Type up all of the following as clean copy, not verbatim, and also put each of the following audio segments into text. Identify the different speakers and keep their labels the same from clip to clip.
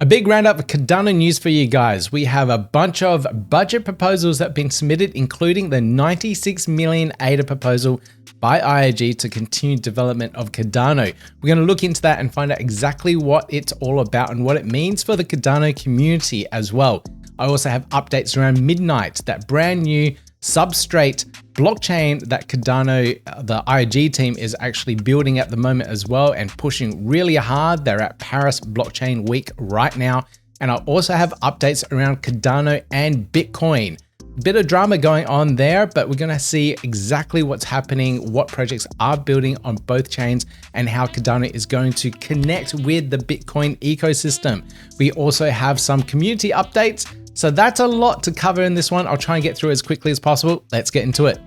Speaker 1: A big roundup of Cardano news for you guys. We have a bunch of budget proposals that have been submitted, including the 96 million ADA proposal by IAG to continue development of Cardano. We're going to look into that and find out exactly what it's all about and what it means for the Cardano community as well. I also have updates around Midnight, that brand new substrate blockchain that Cardano, the IAG team, is actually building at the moment as well and pushing really hard. They're at Paris Blockchain Week right now. And I also have updates around Cardano and Bitcoin. Bit of drama going on there, but we're going to see exactly what's happening, what projects are building on both chains, and how Cardano is going to connect with the Bitcoin ecosystem. We also have some community updates. So that's a lot to cover in this one. I'll try and get through as quickly as possible. Let's get into it.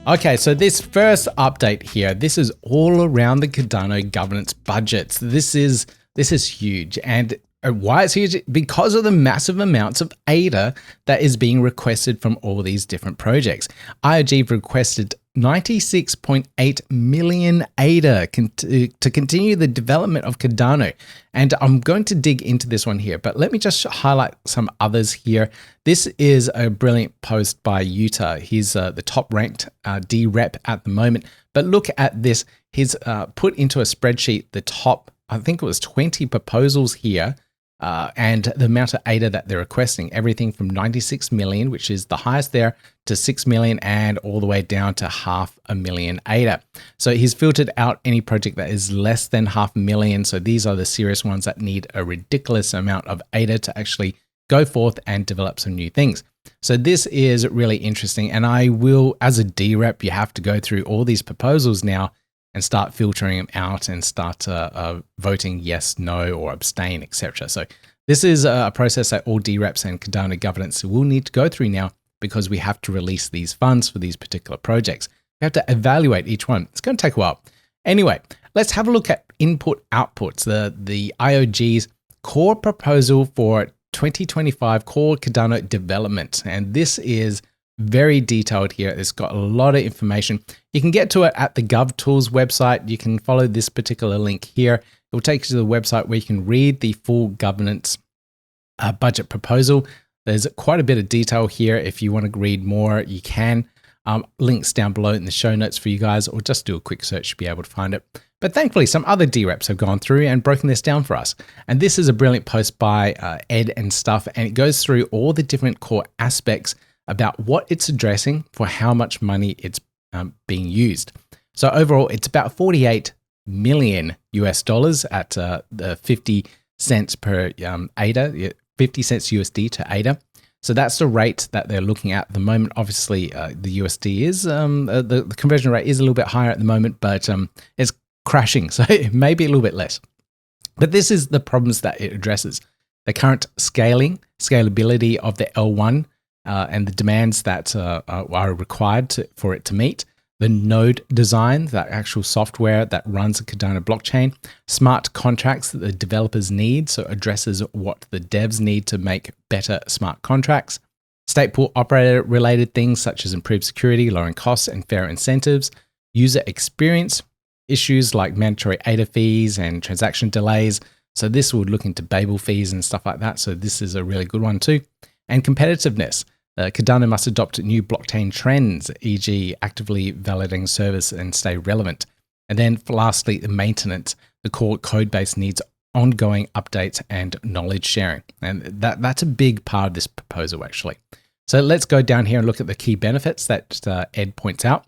Speaker 1: Okay, so this first update here, this is all around the Cardano governance budgets. This is huge. And why it's huge? Because of the massive amounts of ADA that is being requested from all these different projects. IAG requested 96.8 million ADA to continue the development of Cardano. And I'm going to dig into this one here, but let me just highlight some others here. This is a brilliant post by Utah. He's the top ranked DRep at the moment. But look at this. He's put into a spreadsheet the top, I think it was 20 proposals here. And the amount of ADA that they're requesting, everything from 96 million, which is the highest there, to 6 million and all the way down to 500,000 ADA. So he's filtered out any project that is less than 500,000. So these are the serious ones that need a ridiculous amount of ADA to actually go forth and develop some new things. So this is really interesting. And I will, as a DRep, you have to go through all these proposals now and start filtering them out and start voting yes, no, or abstain, etc. So this is a process that all DReps and Cardano governance will need to go through now, because we have to release these funds for these particular projects. We have to evaluate each one. It's going to take a while. Anyway, let's have a look at input outputs, the IAG's core proposal for 2025 core Cardano development. And this is very detailed here. It's got a lot of information. You can get to it at the GovTools website. You can follow this particular link here. It will take you to the website where you can read the full governance budget proposal. There's quite a bit of detail here. If you want to read more, you can. Links down below in the show notes for you guys, or just do a quick search to be able to find it. But thankfully, some other DReps have gone through and broken this down for us. And this is a brilliant post by Ed and stuff, and it goes through all the different core aspects about what it's addressing for how much money it's being used. So overall, it's about 48 million US dollars at the 50 cents per ADA, 50 cents USD to ADA. So that's the rate that they're looking at the moment. Obviously, the USD is, the conversion rate is a little bit higher at the moment, but it's crashing. So it may be a little bit less. But this is the problems that it addresses. The current scalability of the L1, and the demands that are required for it to meet, the node design, that actual software that runs the Cardano blockchain, smart contracts that the developers need, so addresses what the devs need to make better smart contracts, state pool operator related things such as improved security, lowering costs and fair incentives, user experience, issues like mandatory ADA fees and transaction delays. So this would look into Babel fees and stuff like that. So this is a really good one too. And competitiveness. Cardano must adopt new blockchain trends, e.g. actively validating service and stay relevant. And then lastly, the maintenance. The core code base needs ongoing updates and knowledge sharing. And that's a big part of this proposal, actually. So let's go down here and look at the key benefits that Ed points out.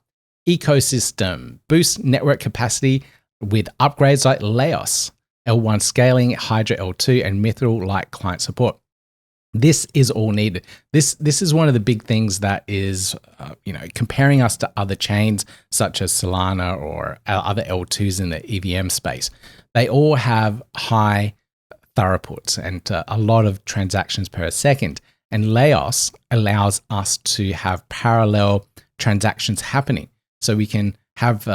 Speaker 1: Ecosystem. Boost network capacity with upgrades like Laos, L1 scaling, Hydra L2, and Mithril-like client support. This is all needed. This is one of the big things that is, comparing us to other chains such as Solana or other L2s in the EVM space. They all have high throughputs and a lot of transactions per second. And Laos allows us to have parallel transactions happening. So we can have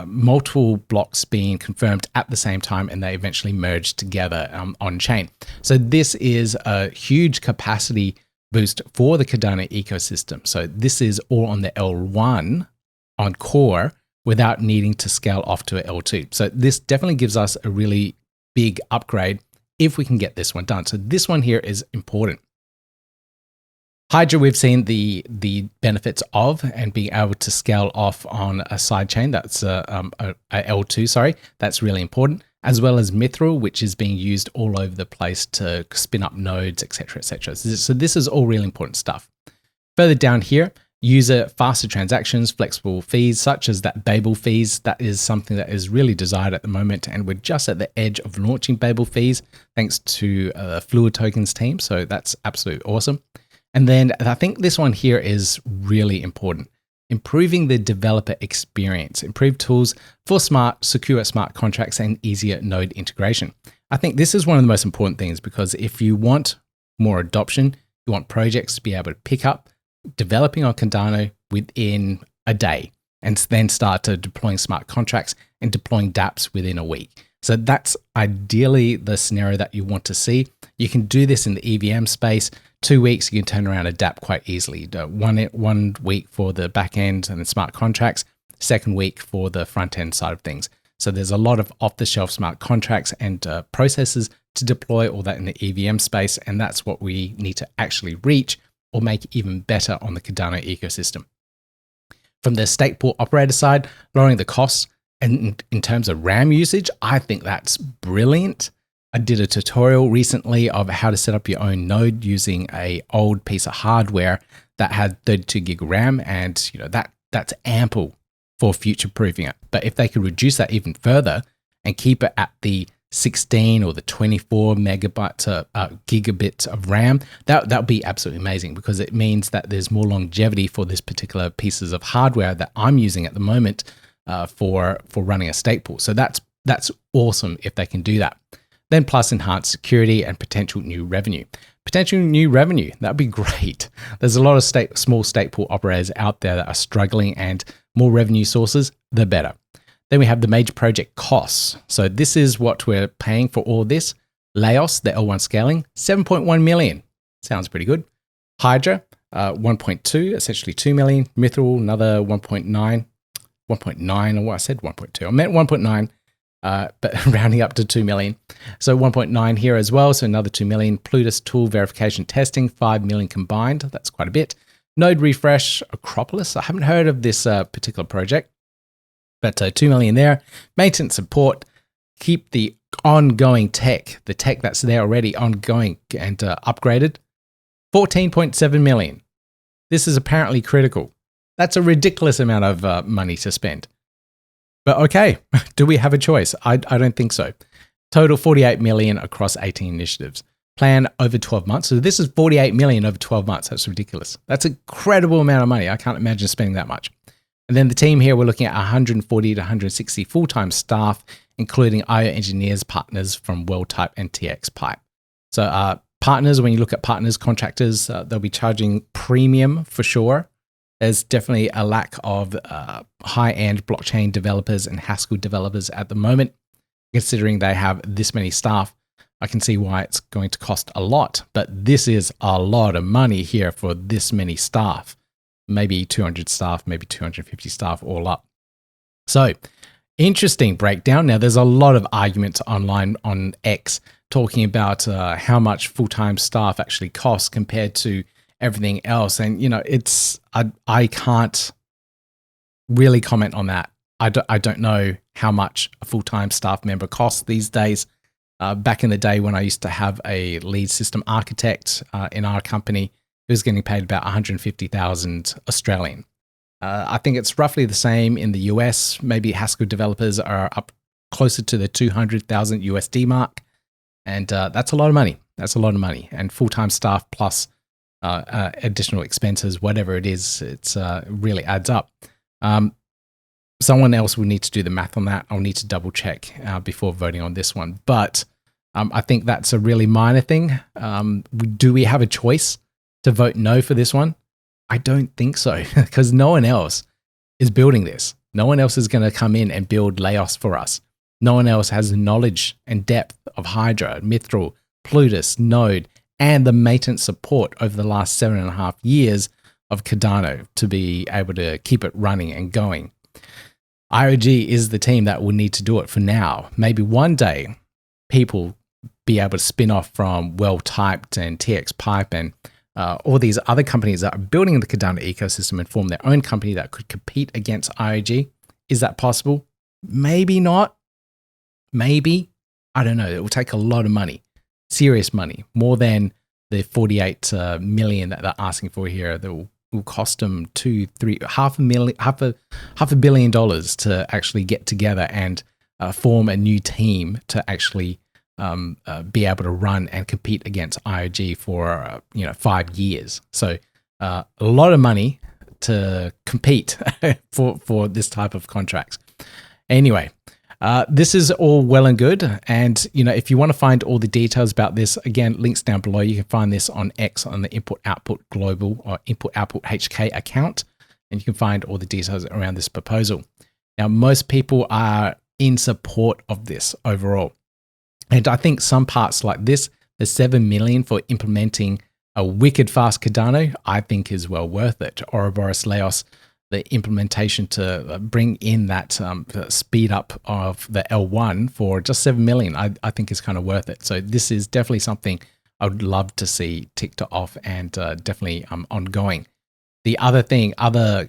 Speaker 1: multiple blocks being confirmed at the same time, and they eventually merge together on chain. So this is a huge capacity boost for the Cardano ecosystem. So this is all on the L1 on core without needing to scale off to a L2. So this definitely gives us a really big upgrade if we can get this one done. So this one here is important. Hydra, we've seen the benefits of and being able to scale off on a sidechain. That's a L2, sorry. That's really important, as well as Mithril, which is being used all over the place to spin up nodes, etc., etc. So this is all really important stuff. Further down here, user faster transactions, flexible fees, such as that Babel fees. That is something that is really desired at the moment, and we're just at the edge of launching Babel fees, thanks to Fluid Tokens team. So that's absolutely awesome. And then I think this one here is really important. Improving the developer experience, improve tools for secure smart contracts and easier node integration. I think this is one of the most important things, because if you want more adoption, you want projects to be able to pick up developing on Cardano within a day and then start to deploying smart contracts and deploying dApps within a week. So that's ideally the scenario that you want to see. You can do this in the EVM space. 2 weeks, you can turn around a dApp quite easily. One week for the back end and the smart contracts, second week for the front end side of things. So there's a lot of off-the-shelf smart contracts and processes to deploy all that in the EVM space. And that's what we need to actually reach or make even better on the Cardano ecosystem. From the stake pool operator side, lowering the costs, and in terms of RAM usage, I think that's brilliant. I did a tutorial recently of how to set up your own node using an old piece of hardware that had 32 gig RAM, and that's ample for future-proofing it. But if they could reduce that even further and keep it at the 16 or the 24 gigabits of RAM, that would be absolutely amazing, because it means that there's more longevity for this particular pieces of hardware that I'm using at the moment for running a stake pool. So that's awesome if they can do that. Then plus enhanced security and potential new revenue. Potential new revenue, that'd be great. There's a lot of small stake pool operators out there that are struggling, and more revenue sources, the better. Then we have the major project costs. So this is what we're paying for all this. ADAOZ, the L1 scaling, 7.1 million. Sounds pretty good. Hydra, 1.2, essentially 2 million. Mithril, another 1.9. 1.9, or what I said 1.2. I meant 1.9. But rounding up to 2 million. So 1.9 here as well. So another 2 million. Plutus tool verification testing, 5 million combined. That's quite a bit. Node refresh, Acropolis. I haven't heard of this particular project, but 2 million there. Maintenance support, keep the ongoing tech, the tech that's there already ongoing and upgraded. 14.7 million. This is apparently critical. That's a ridiculous amount of money to spend. But okay, do we have a choice? I don't think so. Total 48 million across 18 initiatives. Plan over 12 months. So this is 48 million over 12 months. That's ridiculous. That's an incredible amount of money. I can't imagine spending that much. And then the team here, we're looking at 140 to 160 full-time staff, including IO engineers, partners from WorldType and TX Pipe. So partners, when you look at partners, contractors, they'll be charging premium for sure. There's definitely a lack of high-end blockchain developers and Haskell developers at the moment. Considering they have this many staff, I can see why it's going to cost a lot, but this is a lot of money here for this many staff. Maybe 200 staff, maybe 250 staff all up. So interesting breakdown. Now there's a lot of arguments online on X talking about how much full-time staff actually costs compared to everything else. And, I can't really comment on that. I don't know how much a full-time staff member costs these days. Back in the day when I used to have a lead system architect in our company, he was getting paid about 150,000 Australian. I think it's roughly the same in the US. Maybe Haskell developers are up closer to the 200,000 USD mark. And that's a lot of money. That's a lot of money. And full-time staff plus additional expenses, whatever it is, it's really adds up. Someone else will need to do the math on that. I'll need to double check before voting on this one. But I think that's a really minor thing. Do we have a choice to vote no for this one? I don't think so, because no one else is building this. No one else is going to come in and build ADAOZ for us. No one else has the knowledge and depth of Hydra, Mithril, Plutus, Node, and the maintenance support over the last 7.5 years of Cardano to be able to keep it running and going. IOG is the team that will need to do it for now. Maybe one day people be able to spin off from Well-Typed and TX Pipe and all these other companies that are building the Cardano ecosystem and form their own company that could compete against IOG. Is that possible? Maybe not. Maybe. I don't know. It will take a lot of money, serious money, more than the 48 million that they're asking for here. That will cost them half a billion dollars to actually get together and form a new team to actually be able to run and compete against IOG for 5 years. So a lot of money to compete for this type of contracts. Anyway, this is all well and good. And if you want to find all the details about this, again, links down below. You can find this on X on the Input Output Global or Input Output HK account, and you can find all the details around this proposal. Now, most people are in support of this overall. And I think some parts like this, the 7 million for implementing a wicked fast Cardano, I think is well worth it. Ouroboros Laos, the implementation to bring in that speed up of the L1 for just 7 million, I think is kind of worth it. So this is definitely something I would love to see ticked off and definitely ongoing. The other thing, other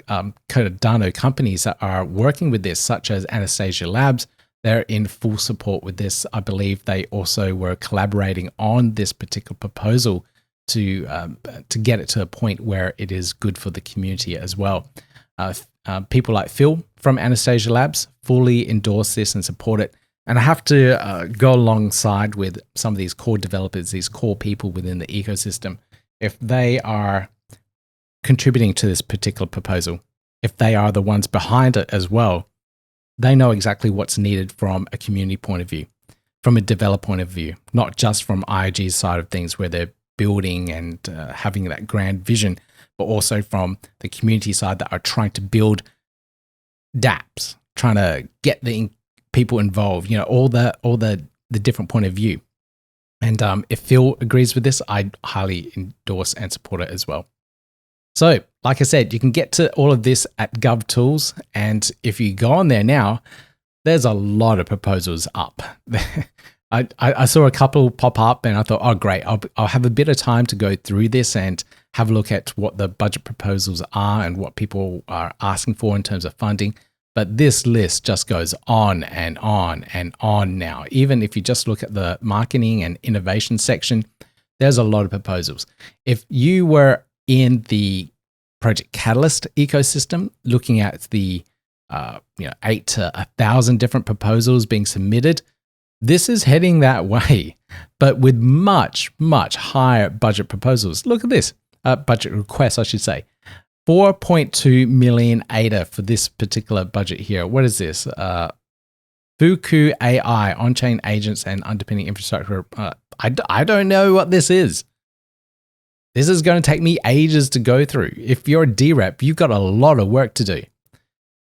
Speaker 1: Cardano companies that are working with this, such as Anastasia Labs, they're in full support with this. I believe they also were collaborating on this particular proposal to get it to a point where it is good for the community as well. People like Phil from Anastasia Labs fully endorse this and support it. And I have to go alongside with some of these core developers, these core people within the ecosystem. If they are contributing to this particular proposal, if they are the ones behind it as well, they know exactly what's needed from a community point of view, from a developer point of view, not just from IOG's side of things where they're building and having that grand vision, but also from the community side that are trying to build dApps, trying to get the people involved, all the different point of view. And if Phil agrees with this, I highly endorse and support it as well. So, like I said, you can get to all of this at GovTools, and if you go on there now, there's a lot of proposals up. I saw a couple pop up, and I thought, oh great, I'll have a bit of time to go through this and have a look at what the budget proposals are and what people are asking for in terms of funding. But this list just goes on and on and on now. Even if you just look at the marketing and innovation section, there's a lot of proposals. If you were in the Project Catalyst ecosystem, looking at the 8 to 1,000 different proposals being submitted, this is heading that way, but with much, much higher budget proposals. Look at this, budget requests, I should say. 4.2 million ADA for this particular budget here. What is this? Fuku AI, on-chain agents and underpinning infrastructure. I don't know what this is. This is going to take me ages to go through. If you're a DRep, you've got a lot of work to do.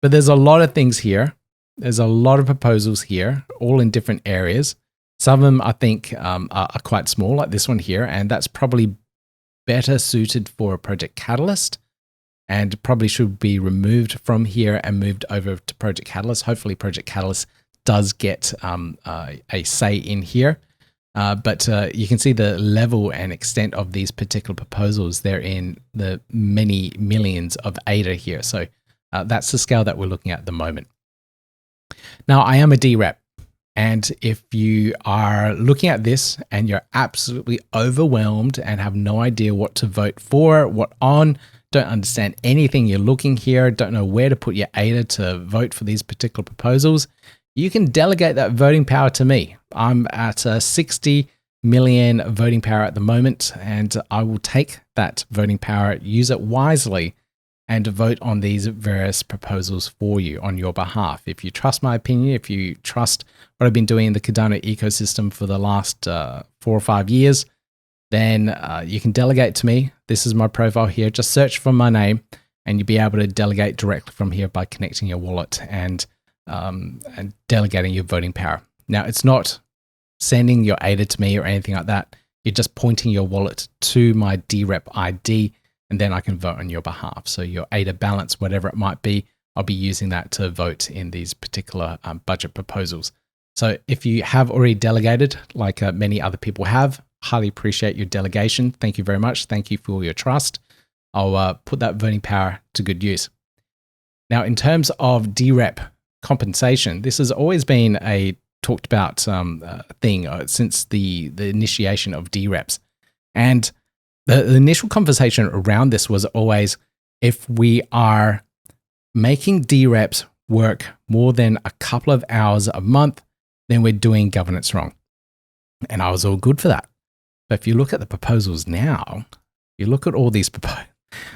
Speaker 1: But there's a lot of things here. There's a lot of proposals here, all in different areas. Some of them, I think, are quite small, like this one here, and that's probably better suited for a Project Catalyst and probably should be removed from here and moved over to Project Catalyst. Hopefully, Project Catalyst does get a say in here. But you can see the level and extent of these particular proposals. They're in the many millions of ADA here. So that's the scale that we're looking at the moment. Now, I am a DRep. And if you are looking at this and you're absolutely overwhelmed and have no idea what to vote for, what on, don't understand anything you're looking here, don't know where to put your ADA to vote for these particular proposals, you can delegate that voting power to me. I'm at 60 million voting power at the moment, and I will take that voting power, use it wisely, and vote on these various proposals for you on your behalf. If you trust my opinion, if you trust what I've been doing in the Cardano ecosystem for the last 4 or 5 years, then you can delegate to me. This is my profile here. Just search for my name, and you'll be able to delegate directly from here by connecting your wallet and delegating your voting power. Now, it's not sending your ADA to me or anything like that. You're just pointing your wallet to my DRep ID, and then I can vote on your behalf. So your ADA balance, whatever it might be, I'll be using that to vote in these particular budget proposals. So if you have already delegated, like many other people have, highly appreciate your delegation. Thank you very much. Thank you for your trust. I'll put that voting power to good use. Now, in terms of DRep compensation, this has always been a talked about thing since the initiation of DReps. And the initial conversation around this was always, if we are making DReps work more than a couple of hours a month, then we're doing governance wrong. And I was all good for that. But if you look at the proposals now, you look at all these proposals,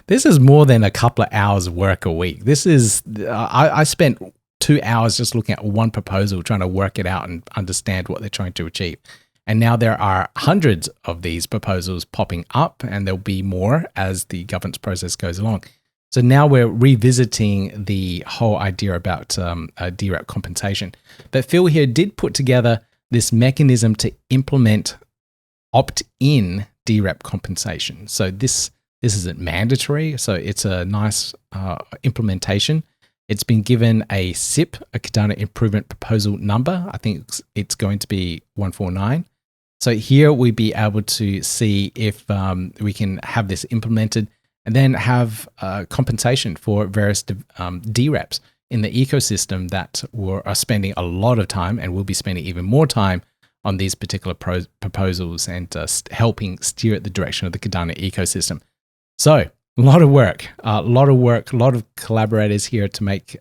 Speaker 1: this is more than a couple of hours work a week. This is, I spent 2 hours just looking at one proposal, trying to work it out and understand what they're trying to achieve. And now there are hundreds of these proposals popping up, and there'll be more as the governance process goes along. So now we're revisiting the whole idea about DRep compensation. But Phil here did put together this mechanism to implement opt-in DRep compensation. So this isn't mandatory, so it's a nice implementation. It's been given a SIP, a Cardano Improvement Proposal number. I think it's going to be 149. So here we'll be able to see if we can have this implemented and then have compensation for various DReps in the ecosystem that are spending a lot of time and will be spending even more time on these particular proposals and helping steer the direction of the Cardano ecosystem. So a lot of work, a lot of collaborators here to make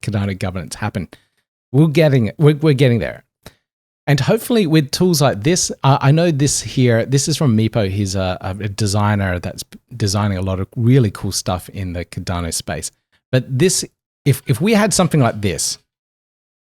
Speaker 1: Cardano governance happen. We're getting there. And hopefully with tools like this, I know this here, this is from Meepo. He's a designer that's designing a lot of really cool stuff in the Cardano space. But this, if we had something like this,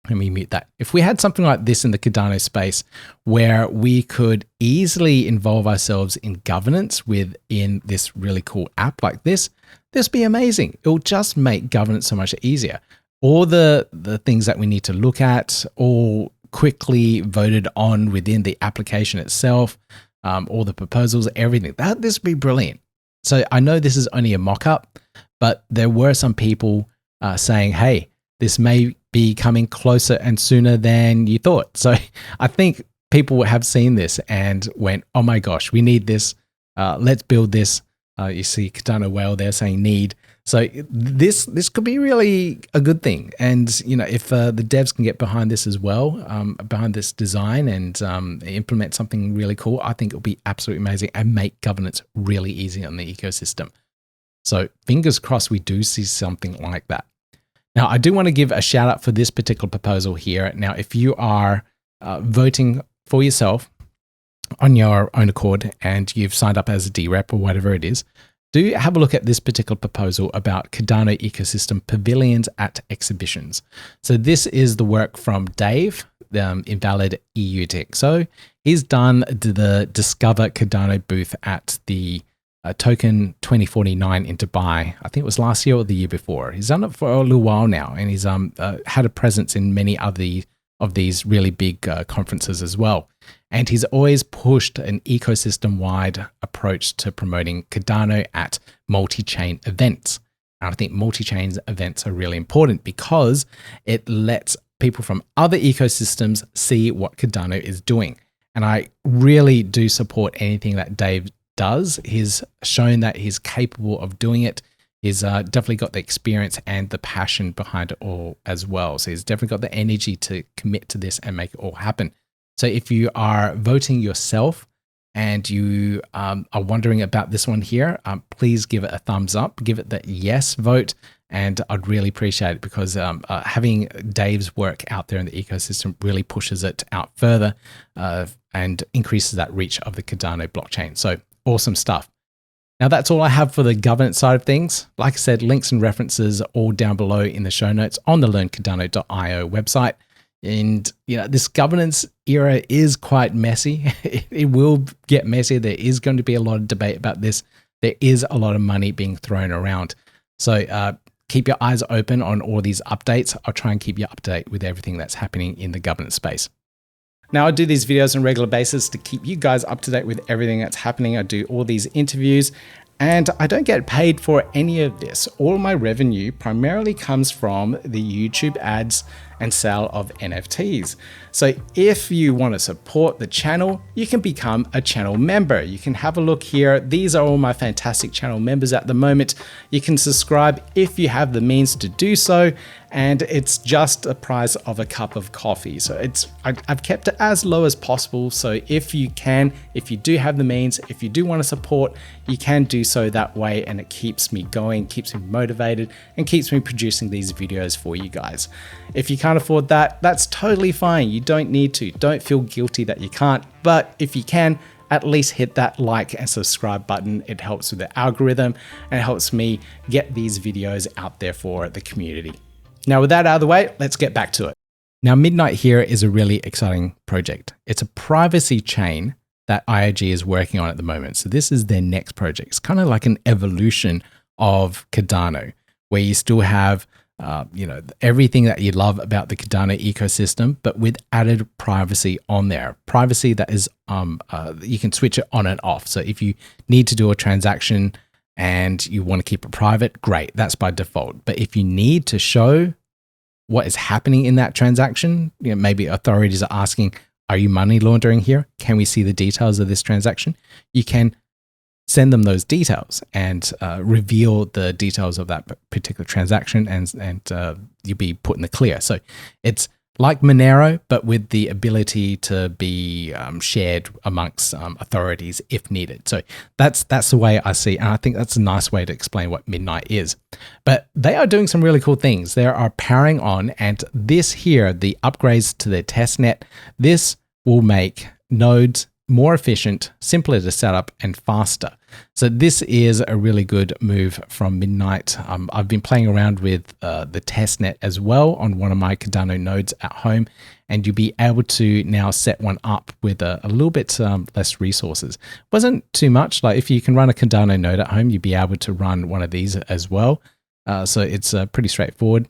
Speaker 1: let me mute that. If we had something like this in the Cardano space where we could easily involve ourselves in governance within this really cool app like this would be amazing. It will just make governance so much easier. All the things that we need to look at, all quickly voted on within the application itself, all the proposals, everything. This would be brilliant. So I know this is only a mock-up, but there were some people saying, hey, this may be coming closer and sooner than you thought. So I think people have seen this and went, oh my gosh, we need this. Let's build this. You see Cardano Whale there saying need. So this could be really a good thing. And you know, if the devs can get behind this as well, behind this design and implement something really cool, I think it'll be absolutely amazing and make governance really easy on the ecosystem. So fingers crossed we do see something like that. Now, I do want to give a shout out for this particular proposal here. Now, if you are voting for yourself on your own accord and you've signed up as a DRep or whatever it is, do have a look at this particular proposal about Cardano ecosystem pavilions at exhibitions. So this is the work from Dave, Invalid EUTXO. He's done the Discover Cardano booth at the Token 2049 in Dubai. I think it was last year or the year before. He's done it for a little while now, and he's had a presence in many other of these really big conferences as well. And he's always pushed an ecosystem-wide approach to promoting Cardano at multi-chain events. And I think multi-chain events are really important because it lets people from other ecosystems see what Cardano is doing. And I really do support anything that Dave does. He's shown that he's capable of doing it. He's definitely got the experience and the passion behind it all as well. So he's definitely got the energy to commit to this and make it all happen. So if you are voting yourself and you are wondering about this one here, please give it a thumbs up, give it the yes vote. And I'd really appreciate it because having Dave's work out there in the ecosystem really pushes it out further and increases that reach of the Cardano blockchain. So awesome stuff. Now that's all I have for the governance side of things. Like I said, links and references all down below in the show notes on the learncardano.io website. And you know, this governance era is quite messy. It will get messy. There is going to be a lot of debate about this. There is a lot of money being thrown around. So keep your eyes open on all these updates. I'll try and keep you up to date with everything that's happening in the governance space. Now, I do these videos on a regular basis to keep you guys up to date with everything that's happening. I do all these interviews and I don't get paid for any of this. All my revenue primarily comes from the YouTube ads and sale of NFTs. So if you want to support the channel, you can become a channel member. You can have a look here. These are all my fantastic channel members at the moment. You can subscribe if you have the means to do so, and it's just the price of a cup of coffee. So I've kept it as low as possible. So if you do have the means, if you do want to support, you can do so that way, and it keeps me going, keeps me motivated, and keeps me producing these videos for you guys. If you can't afford that, that's totally fine. You don't need to. Don't feel guilty that you can't, but if you can, at least hit that like and subscribe button. It helps with the algorithm and it helps me get these videos out there for the community. Now, with that out of the way, let's get back to it. Now, Midnight here is a really exciting project. It's a privacy chain that IAG is working on at the moment. So this is their next project. It's kind of like an evolution of Cardano, where you still have everything that you love about the Cardano ecosystem, but with added privacy on there. Privacy that is, you can switch it on and off. So if you need to do a transaction and you want to keep it private, great, that's by default. But if you need to show what is happening in that transaction, maybe authorities are asking, are you money laundering here? Can we see the details of this transaction? You can send them those details and reveal the details of that particular transaction, and you'll be put in the clear. So it's like Monero, but with the ability to be shared amongst authorities if needed. So that's the way I see, and I think that's a nice way to explain what Midnight is. But they are doing some really cool things. They are powering on, and this here, the upgrades to their testnet, this will make nodes more efficient, simpler to set up, and faster. So this is a really good move from Midnight. I've been playing around with the testnet as well on one of my Cardano nodes at home, and you'll be able to now set one up with a little bit less resources. Wasn't too much. Like if you can run a Cardano node at home, you'll be able to run one of these as well. So it's pretty straightforward.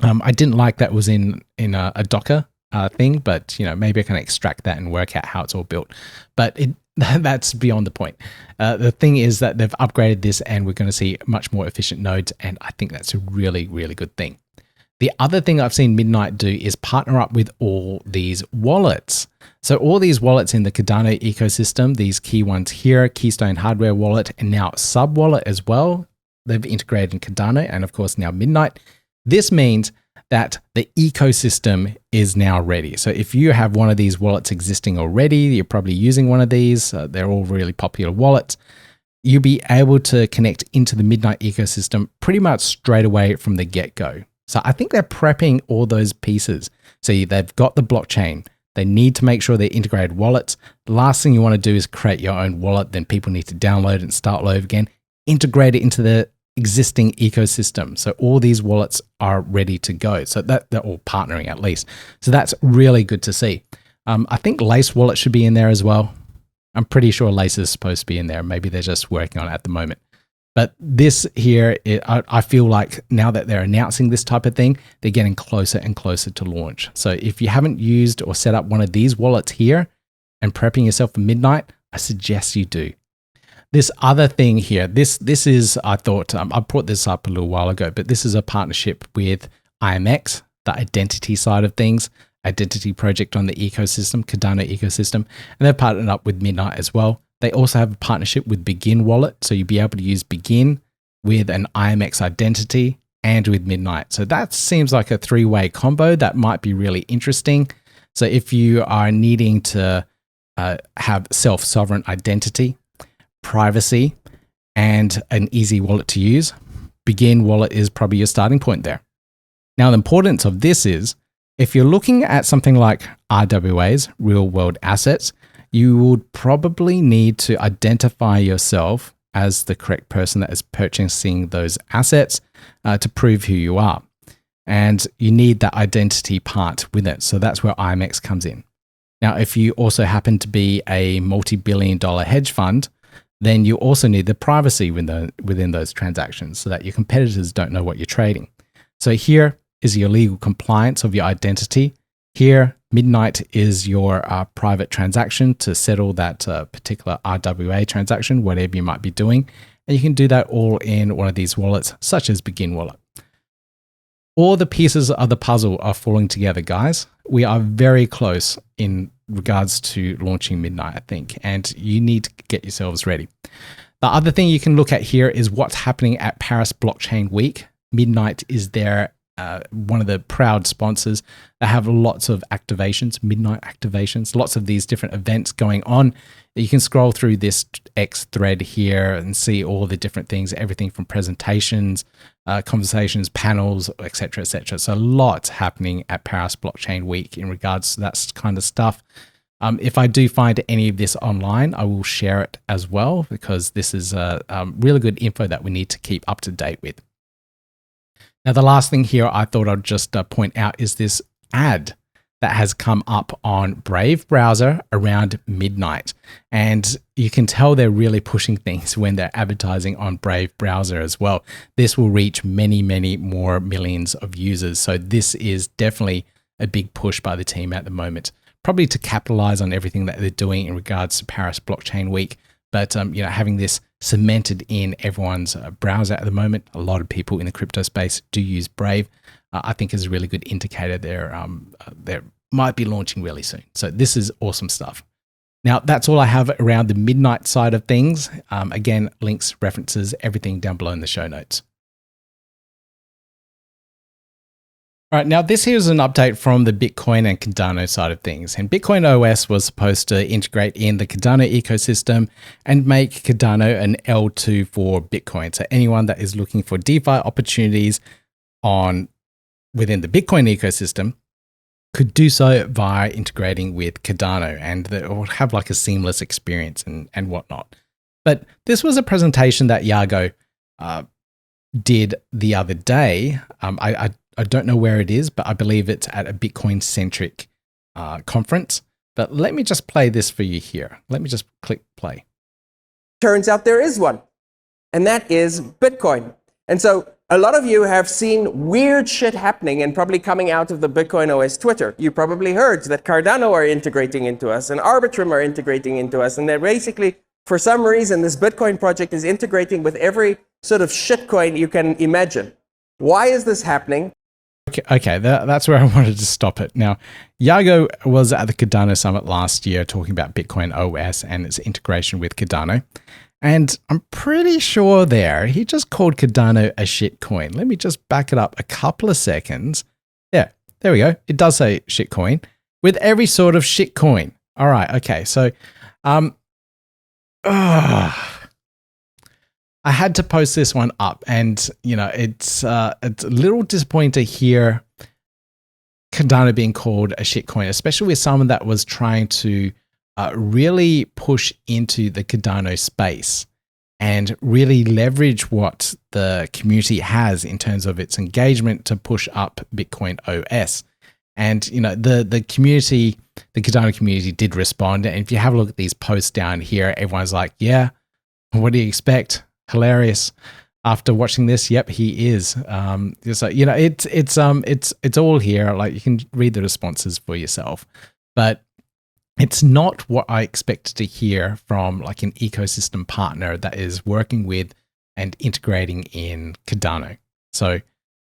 Speaker 1: I didn't like that was in a Docker thing, but maybe I can extract that and work out how it's all built. But that's beyond the point. The thing is that they've upgraded this, and we're going to see much more efficient nodes, and I think that's a really, really good thing. The other thing I've seen Midnight do is partner up with all these wallets. So all these wallets in the Cardano ecosystem, these key ones here, Keystone Hardware Wallet, and now Sub Wallet as well, they've integrated in Cardano, and of course now Midnight. This means that the ecosystem is now ready. So if you have one of these wallets existing already, you're probably using one of these, they're all really popular wallets, you'll be able to connect into the Midnight ecosystem pretty much straight away from the get-go. So I think they're prepping all those pieces. So they've got the blockchain. They need to make sure they're integrated wallets. The last thing you want to do is create your own wallet. Then people need to download it and start over again. Integrate it into the existing ecosystem. So all these wallets are ready to go. So that they're all partnering at least. So that's really good to see. I think Lace Wallet should be in there as well. I'm pretty sure Lace is supposed to be in there. Maybe they're just working on it at the moment. But this here, I feel like now that they're announcing this type of thing, they're getting closer and closer to launch. So if you haven't used or set up one of these wallets here and prepping yourself for Midnight, I suggest you do. This other thing here, this is, I thought, I brought this up a little while ago, but this is a partnership with IMX, the identity side of things, identity project on the ecosystem, Cardano ecosystem, and they've partnered up with Midnight as well. They also have a partnership with Begin Wallet, so you'll be able to use Begin with an IMX identity and with Midnight. So that seems like a three-way combo that might be really interesting. So if you are needing to have self-sovereign identity, privacy, and an easy wallet to use, Begin Wallet is probably your starting point there. Now, the importance of this is, if you're looking at something like RWAs, real world assets, you would probably need to identify yourself as the correct person that is purchasing those assets to prove who you are. And you need that identity part with it. So that's where IMX comes in. Now, if you also happen to be a multi-billion-dollar hedge fund, then you also need the privacy within those transactions so that your competitors don't know what you're trading. So here is your legal compliance of your identity. Here, Midnight is your private transaction to settle that particular RWA transaction, whatever you might be doing. And you can do that all in one of these wallets, such as Begin Wallet. all the pieces of the puzzle are falling together, guys. We are very close in regards to launching Midnight, I think, and you need to get yourselves ready. The other thing you can look at here is what's happening at Paris Blockchain Week. Midnight is their one of the proud sponsors. They have lots of activations, midnight activations, lots of these different events going on. You can scroll through this X thread here and see all the different things, everything from presentations, conversations, panels, etc., etc. So lots happening at Paris Blockchain Week in regards to that kind of stuff. If I do find any of this online, I will share it as well, because this is really good info that we need to keep up to date with. Now, the last thing here I thought I'd just point out is this ad that has come up on Brave browser around midnight. And you can tell they're really pushing things when they're advertising on Brave browser as well. This will reach many, many more millions of users. So this is definitely a big push by the team at the moment, probably to capitalize on everything that they're doing in regards to Paris Blockchain Week. But having this cemented in everyone's browser at the moment, a lot of people in the crypto space do use Brave. I think is a really good indicator they might be launching really soon. So this is awesome stuff. Now, that's all I have around the midnight side of things. Again, links, references, everything down below in the show notes. All right, now this here is an update from the Bitcoin and Cardano side of things. And Bitcoin OS was supposed to integrate in the Cardano ecosystem and make Cardano an L2 for Bitcoin. So anyone that is looking for DeFi opportunities within the Bitcoin ecosystem could do so via integrating with Cardano, and they will have like a seamless experience and whatnot. But this was a presentation that Yago did the other day. I don't know where it is, but I believe it's at a Bitcoin-centric conference. But let me just play this for you here. Let me just click play.
Speaker 2: Turns out there is one, and that is Bitcoin. And so a lot of you have seen weird shit happening and probably coming out of the Bitcoin OS Twitter. You probably heard that Cardano are integrating into us and Arbitrum are integrating into us. And that basically, for some reason, this Bitcoin project is integrating with every sort of shitcoin you can imagine. Why is this happening?
Speaker 1: Okay, that's where I wanted to stop it. Now, Yago was at the Cardano Summit last year talking about Bitcoin OS and its integration with Cardano. And I'm pretty sure he just called Cardano a shitcoin. Let me just back it up a couple of seconds. Yeah, there we go. It does say shitcoin with every sort of shitcoin. All right, okay. So I had to post this one up, and it's a little disappointing to hear Cardano being called a shitcoin, especially with someone that was trying to really push into the Cardano space and really leverage what the community has in terms of its engagement to push up Bitcoin OS. And the community, the Cardano community, did respond. And if you have a look at these posts down here, everyone's like, "Yeah, what do you expect? Hilarious." After watching this, yep, he is. So it's all here. Like, you can read the responses for yourself, but it's not what I expected to hear from like an ecosystem partner that is working with and integrating in Cardano. So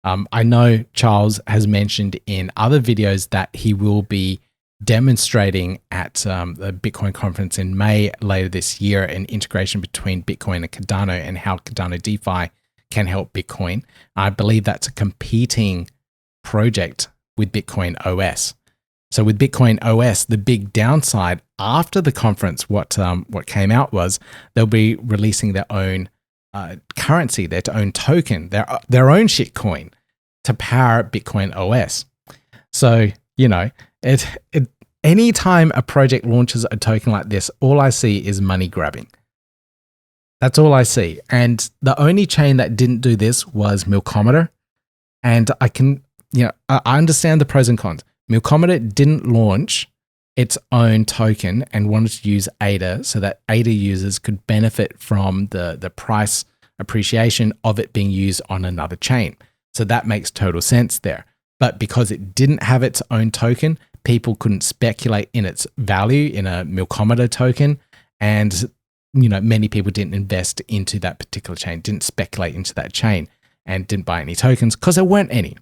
Speaker 1: I know Charles has mentioned in other videos that he will be demonstrating at the Bitcoin conference in May later this year an integration between Bitcoin and Cardano and how Cardano DeFi can help Bitcoin. I believe that's a competing project with Bitcoin OS. So with Bitcoin OS, the big downside after the conference, what came out was they'll be releasing their own currency, their own token, their own shitcoin to power Bitcoin OS. So, anytime a project launches a token like this, all I see is money grabbing. That's all I see. And the only chain that didn't do this was Memecoin. And I understand the pros and cons. Memecoin didn't launch its own token and wanted to use ADA so that ADA users could benefit from the price appreciation of it being used on another chain. So that makes total sense there. But because it didn't have its own token, people couldn't speculate in its value in a Memecoin token. And, many people didn't invest into that particular chain, didn't speculate into that chain, and didn't buy any tokens because there weren't any.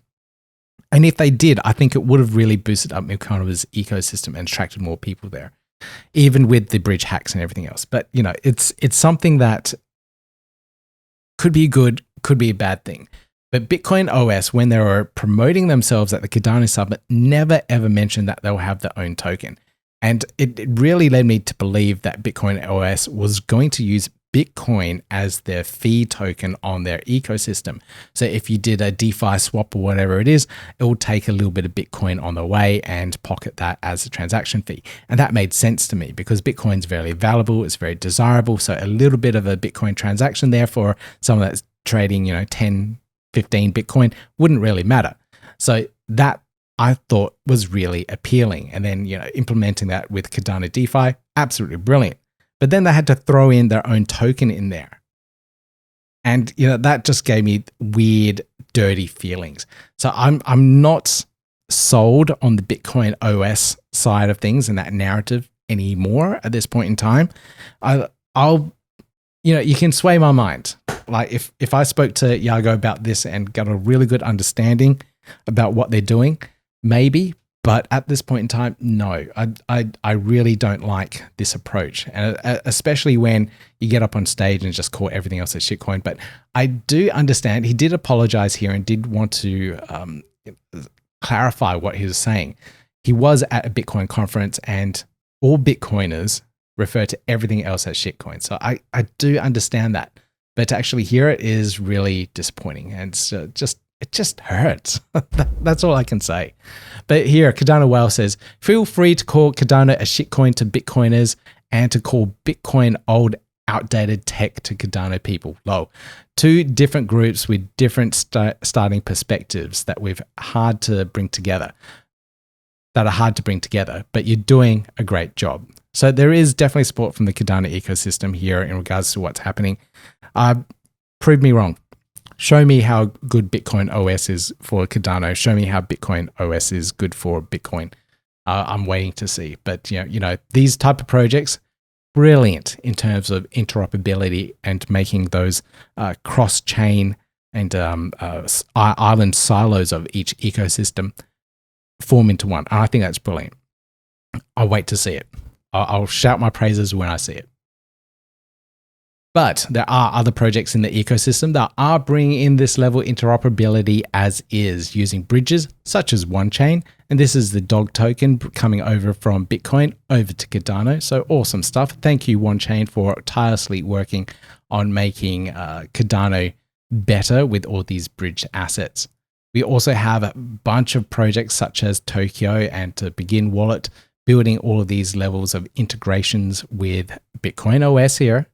Speaker 1: And if they did, I think it would have really boosted up Memecoin's ecosystem and attracted more people there, even with the bridge hacks and everything else. But, you know, it's something that could be good, could be a bad thing. But Bitcoin OS, when they were promoting themselves at the Cardano Summit, never ever mentioned that they'll have their own token. And it really led me to believe that Bitcoin OS was going to use Bitcoin as their fee token on their ecosystem. So if you did a DeFi swap or whatever it is, it will take a little bit of Bitcoin on the way and pocket that as a transaction fee. And that made sense to me because Bitcoin's very valuable, it's very desirable. So a little bit of a Bitcoin transaction there for someone that's trading, 10, 15 Bitcoin wouldn't really matter. So that I thought was really appealing. And then, implementing that with Cardano DeFi, absolutely brilliant. But then they had to throw in their own token in there. And, that just gave me weird, dirty feelings. So I'm not sold on the Bitcoin OS side of things and that narrative anymore at this point in time. I'll you can sway my mind. Like if I spoke to Yago about this and got a really good understanding about what they're doing, maybe. But at this point in time, no, I really don't like this approach. And especially when you get up on stage and just call everything else a shitcoin. But I do understand he did apologize here and did want to clarify what he was saying. He was at a Bitcoin conference and all Bitcoiners refer to everything else as shitcoin. So I do understand that. But to actually hear it is really disappointing. And so it just hurts. That's all I can say. But here, Cardano Whale says, feel free to call Cardano a shitcoin to Bitcoiners and to call Bitcoin old, outdated tech to Cardano people. Lol. Two different groups with different starting perspectives that are hard to bring together, but you're doing a great job. So there is definitely support from the Cardano ecosystem here in regards to what's happening. Prove me wrong. Show me how good Bitcoin OS is for Cardano. Show me how Bitcoin OS is good for Bitcoin. I'm waiting to see. But these type of projects, brilliant in terms of interoperability and making those cross-chain and island silos of each ecosystem form into one. And I think that's brilliant. I'll wait to see it. I'll shout my praises when I see it. But there are other projects in the ecosystem that are bringing in this level of interoperability as is using bridges such as Wanchain. And this is the dog token coming over from Bitcoin over to Cardano. So awesome stuff. Thank you, Wanchain, for tirelessly working on making Cardano better with all these bridged assets. We also have a bunch of projects such as Tokeo and to Begin Wallet building all of these levels of integrations with Bitcoin OS here.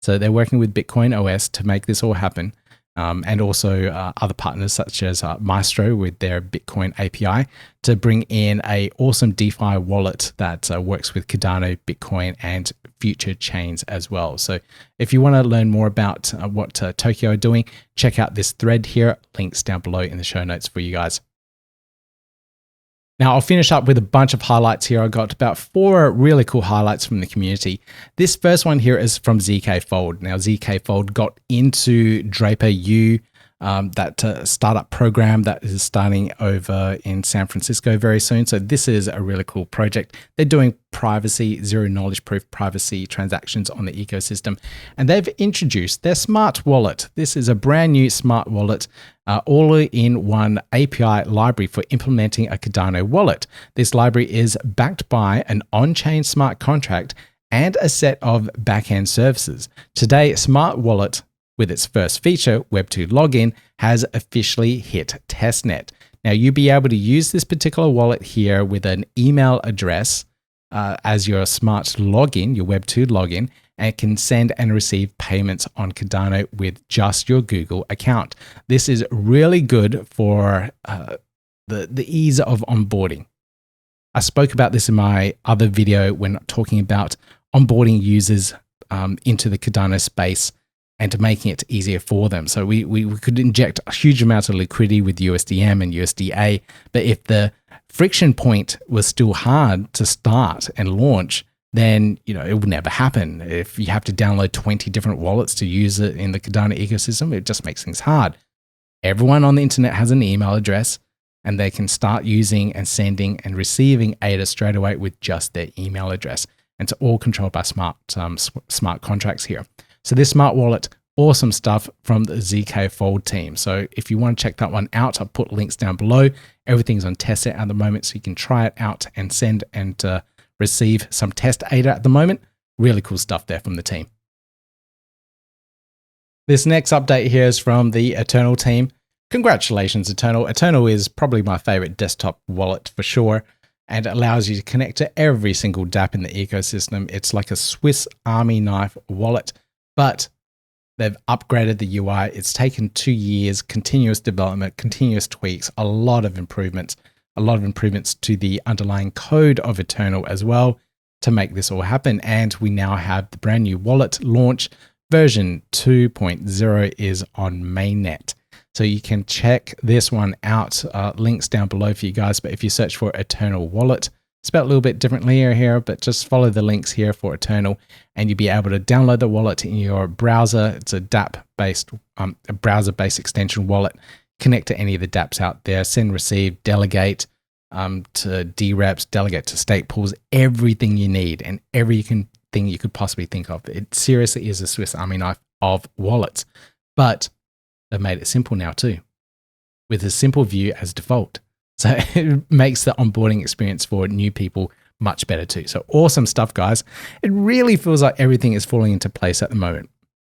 Speaker 1: So they're working with Bitcoin OS to make this all happen. And also other partners such as Maestro with their Bitcoin API to bring in a awesome DeFi wallet that works with Cardano, Bitcoin, and future chains as well. So if you want to learn more about what Tokeo are doing, check out this thread here. Links down below in the show notes for you guys. Now, I'll finish up with a bunch of highlights here. I got about 4 really cool highlights from the community. This first one here is from ZKFold. Now, ZKFold got into DRep, that startup program that is starting over in San Francisco very soon. So this is a really cool project. They're doing privacy, zero knowledge proof privacy transactions on the ecosystem. And they've introduced their smart wallet. This is a brand new smart wallet, all-in-one API library for implementing a Cardano wallet. This library is backed by an on-chain smart contract and a set of back-end services. Today, Smart Wallet, with its first feature, Web2 login, has officially hit testnet. Now, you'll be able to use this particular wallet here with an email address as your smart login, your Web2 login, and can send and receive payments on Cardano with just your Google account. This is really good for the ease of onboarding. I spoke about this in my other video when talking about onboarding users into the Cardano space and making it easier for them. So we could inject a huge amount of liquidity with USDM and USDA, but if the friction point was still hard to start and launch, then it would never happen. If you have to download 20 different wallets to use it in the Cardano ecosystem, it just makes things hard. Everyone on the internet has an email address, and they can start using and sending and receiving ADA straight away with just their email address. And it's all controlled by smart contracts here. So this smart wallet, awesome stuff from the ZKFold team. So if you want to check that one out, I'll put links down below. Everything's on testnet at the moment, so you can try it out and send and receive some test ADA at the moment. Really cool stuff there from the team. This next update here is from the Eternl team. Congratulations, Eternl. Eternl is probably my favorite desktop wallet for sure, and it allows you to connect to every single dApp in the ecosystem. It's like a Swiss Army knife wallet, but they've upgraded the UI. It's taken 2 years, continuous development, continuous tweaks, a lot of improvements to the underlying code of Eternl as well to make this all happen. And we now have the brand new wallet launch. Version 2.0 is on mainnet. So you can check this one out. Links down below for you guys. But if you search for Eternl wallet, spelled a little bit differently here, but just follow the links here for Eternl, and you'll be able to download the wallet in your browser. It's a DApp-based, a browser-based extension wallet. Connect to any of the dApps out there. Send, receive, delegate to DReps, delegate to stake pools, everything you need and everything you could possibly think of. It seriously is a Swiss Army knife of wallets, but they've made it simple now too, with a simple view as default. So it makes the onboarding experience for new people much better too. So awesome stuff, guys. It really feels like everything is falling into place at the moment.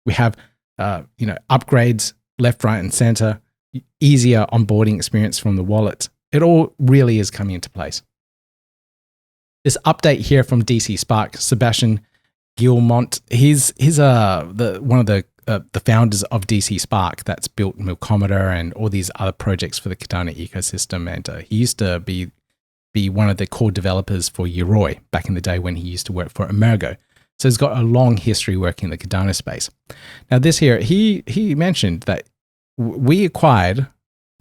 Speaker 1: We have, upgrades left, right, and center, easier onboarding experience from the wallet. It all really is coming into place. This update here from DCSpark, Sebastian Guillemont, he's one of the founders of DCSpark that's built Memecoin and all these other projects for the Cardano ecosystem. And he used to be one of the core developers for Yoroi back in the day when he used to work for Emergo. So he's got a long history working in the Cardano space. Now this here, he mentioned that we acquired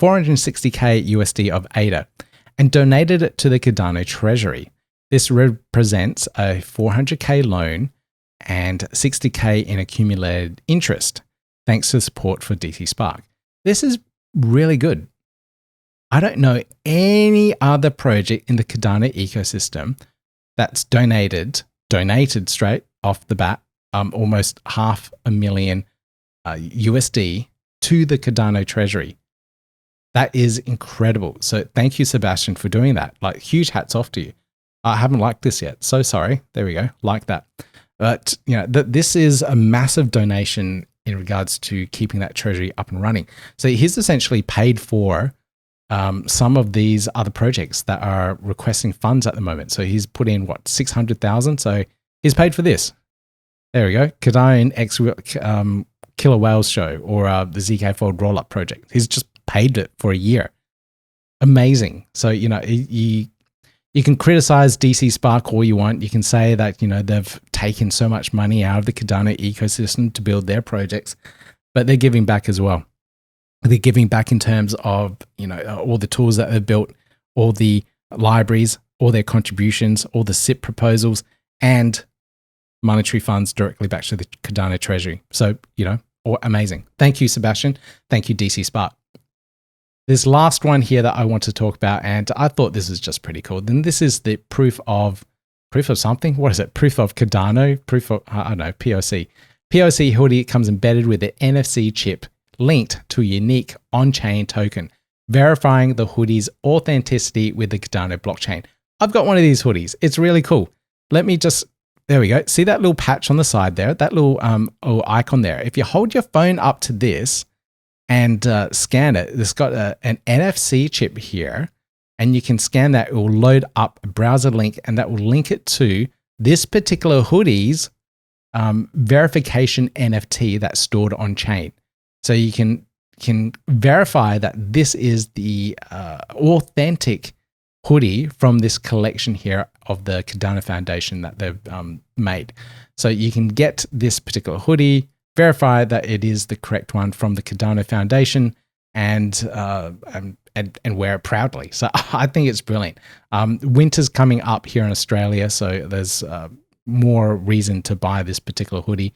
Speaker 1: 460K USD of ADA and donated it to the Cardano treasury. This represents a 400K loan and 60K in accumulated interest, thanks to support for DCSpark. This is really good. I don't know any other project in the Cardano ecosystem that's donated straight off the bat, almost $500,000 USD to the Cardano treasury. That is incredible. So thank you, Sebastian, for doing that. Like, huge hats off to you. I haven't liked this yet. So sorry. There we go. Like that. But this is a massive donation in regards to keeping that treasury up and running. So he's essentially paid for some of these other projects that are requesting funds at the moment. So he's put in, what, 600,000? So he's paid for this. There we go. Cardano X Killer Whales show, or the ZKFold rollup project. He's just paid it for a year. Amazing. So, you can criticize DCSpark all you want. You can say that, they've taken so much money out of the Cardano ecosystem to build their projects, but they're giving back as well. They're giving back in terms of, all the tools that they've built, all the libraries, all their contributions, all the SIP proposals, and monetary funds directly back to the Cardano treasury. So, amazing. Thank you, Sebastian. Thank you, DCSpark. This last one here that I want to talk about, and I thought this is just pretty cool. Then this is the proof of something. What is it? Proof of Cardano? Proof of, I don't know, POC. POC hoodie comes embedded with an NFC chip linked to a unique on-chain token, verifying the hoodie's authenticity with the Cardano blockchain. I've got one of these hoodies. It's really cool. There we go. See that little patch on the side there? That little icon there. If you hold your phone up to this and scan it, it's got an NFC chip here, and you can scan that. It will load up a browser link, and that will link it to this particular hoodie's verification NFT that's stored on chain. So you can verify that this is the authentic hoodie from this collection here of the Cardano Foundation that they've made. So you can get this particular hoodie, verify that it is the correct one from the Cardano Foundation, and wear it proudly. So I think it's brilliant. Winter's coming up here in Australia, so there's more reason to buy this particular hoodie.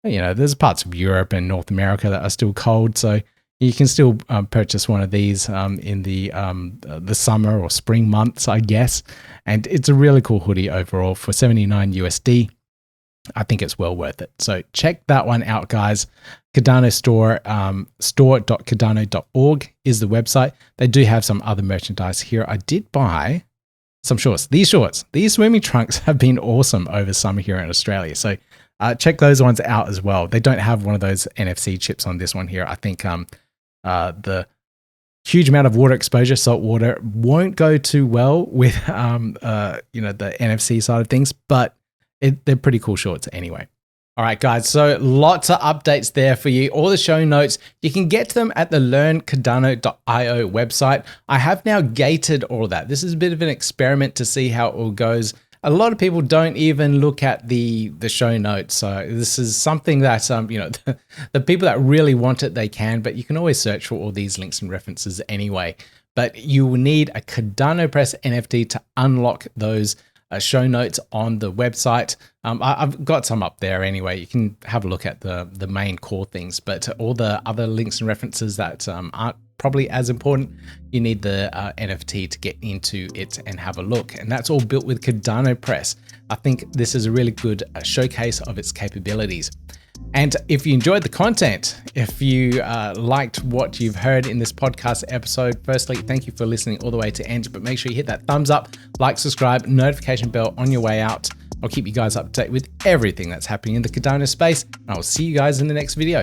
Speaker 1: There's parts of Europe and North America that are still cold, so You can still purchase one of these in the summer or spring months, I guess. And it's a really cool hoodie overall for 79 USD. I think it's well worth it. So check that one out, guys. Cardano store, store.cardano.org is the website. They do have some other merchandise here. I did buy some shorts. These swimming trunks have been awesome over summer here in Australia. So check those ones out as well. They don't have one of those NFC chips on this one here. I think the huge amount of water exposure, salt water, won't go too well with the NFC side of things, but they're pretty cool shorts anyway. All right, guys, so lots of updates there for you. All the show notes, you can get to them at the learncardano.io website. I have now gated all of that. This is a bit of an experiment to see how it all goes. A lot of people don't even look at the show notes. So this is something that, the people that really want it, they can, but you can always search for all these links and references anyway. But you will need a Cardano Press NFT to unlock those show notes on the website. I've got some up there anyway. You can have a look at the main core things, but all the other links and references that aren't probably as important, you need the NFT to get into it and have a look. And that's all built with Cardano Press. I think this is a really good showcase of its capabilities. And if you enjoyed the content, if you liked what you've heard in this podcast episode, firstly, thank you for listening all the way to end, but make sure you hit that thumbs up, like, subscribe, notification bell on your way out. I'll keep you guys up to date with everything that's happening in the Cardano space, and I will see you guys in the next video.